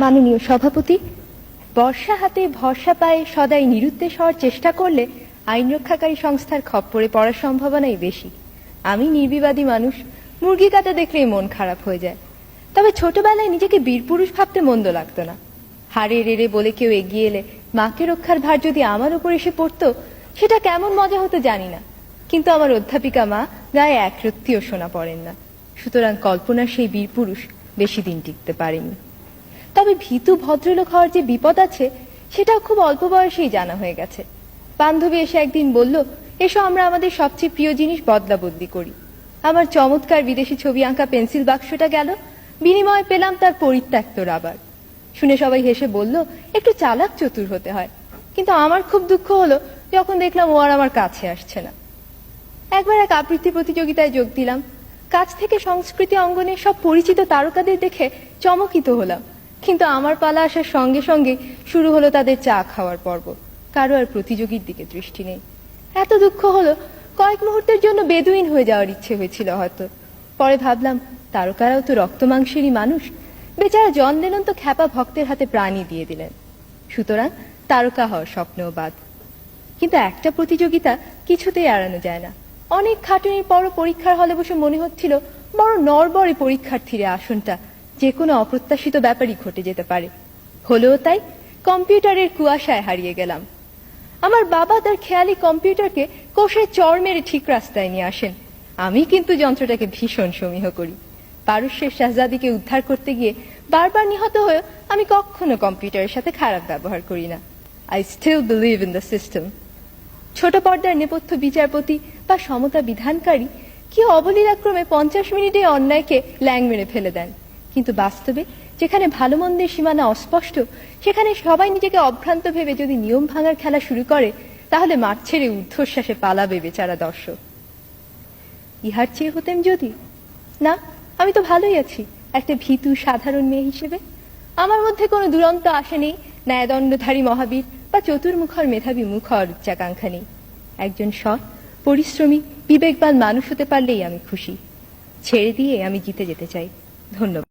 মাননীয় সভাপতি, বর্ষা হাতে ভরসা পায়ে সদাই নিরুদ্দেশ হওয়ার চেষ্টা করলে আইন রক্ষাকারী সংস্থার খপ্পরে পড়ার সম্ভাবনাই বেশি। আমি নির্বিবাদী মানুষ, মুরগি কাটা দেখলেই মন খারাপ হয়ে যায়। তবে ছোটবেলায় নিজেকে বীরপুরুষ ভাবতে মন্দ লাগতো না। হারে রেড়ে বলে কেউ এগিয়ে এলে মাকে রক্ষার ভার যদি আমার উপর এসে পড়তো, সেটা কেমন মজা হতো জানি না। কিন্তু আমার অধ্যাপিকা মা গায়ে এক রত্তিও সোনা পড়েন না, সুতরাং কল্পনার সেই বীরপুরুষ বেশি দিন টিকতে পারেনি। তবে ভীতু ভদ্রলোক হওয়ার যে বিপদ আছে, সেটাও খুব অল্প বয়সেই জানা হয়ে গেছে। বান্ধবী এসে একদিন বলল, এসো আমরা আমাদের সবচেয়ে প্রিয় জিনিস বদলা বদলি করি। আমার চমৎকার বিদেশি ছবি আঁকা পেন্সিল বাক্সটা গেল, বিনিময়ে পেলাম তার পরিত্যক্ত রাবার। শুনে সবাই হেসে বলল, একটু চালাক চতুর হতে হয়। কিন্তু আমার খুব দুঃখ হলো যখন দেখলাম ও আর আমার কাছে আসছে না। একবার এক আবৃত্তি প্রতিযোগিতায় যোগ দিলাম। কাছ থেকে সংস্কৃতি অঙ্গনে সব পরিচিত তারকাদের দেখে চমকিত হলাম, কিন্তু আমার পালা আসার সঙ্গে সঙ্গে শুরু হলো তাদের চা খাওয়ার পর্ব। কারো আর প্রতিযোগীর দিকে দৃষ্টি নেই। এত দুঃখ হলো, কয়েক মুহূর্তের জন্য বেদুইন হয়ে যাওয়ার ইচ্ছে হয়েছিল হয়তো। পরে ভাবলাম, তারকারাও তো রক্ত মাংসেরই মানুষ। বেচারা জন লেনন তো খ্যাপা ভক্তের হাতে প্রাণই দিয়ে দিলেন। সুতরাং তারকা হওয়ার স্বপ্নও বাদ। কিন্তু একটা প্রতিযোগিতা কিছুতেই এড়ানো যায় না। অনেক খাটুনির পরও পরীক্ষার হলে বসে মনে হচ্ছিল বড় নড়বড়ে পরীক্ষার্থীর আসনটা, যে কোনো অপ্রত্যাশিত ব্যাপারই ঘটে যেতে পারে। হলেও তাই, কম্পিউটারের কুয়াশায় হারিয়ে গেলাম। আমার বাবা তার খেয়ালি কম্পিউটারকে কোষে চড় মেরে ঠিক রাস্তায় নিয়ে আসেন। আমি কিন্তু যন্ত্রটাকে ভীষণ সমীহ করি। পারস্যের শাহজাদিকে উদ্ধার করতে গিয়ে বারবার নিহত হয়েও আমি কখনো কম্পিউটারের সাথে খারাপ ব্যবহার করি না। I still believe in the system. ছোট পর্দার নেপথ্য বিচারপতি বা সমতা বিধানকারী কি অবলীলাক্রমে 50 মিনিটে অন্যায়কে ল্যাং মেরে ফেলে দেন। কিন্তু বাস্তবে যেখানে ভালো মন্দের সীমানা অস্পষ্ট, সেখানে সবাই নিজেকে অভ্রান্ত ভেবে যদি নিয়ম ভাঙার খেলা শুরু করে, তাহলে মাঠ ছেড়ে ঊর্ধ্বশ্বাসে পালাবে বেচারা দর্শক। ইহার চেয়ে হতেম যদি না, আমি তো ভালোই আছি একটা ভীতু সাধারণ মেয়ে হিসেবে। আমার মধ্যে কোনো দুরন্ত আশা নেই, ন্যায়দণ্ডধারী মহাবীর বা চতুর্মুখর মেধাবী মুখর উচ্চাকাঙ্ক্ষা নেই। একজন সৎ, পরিশ্রমী, বিবেকবান মানুষ হতে পারলেই আমি খুশি। ছেড়ে দিয়ে আমি জিতে যেতে চাই। ধন্যবাদ।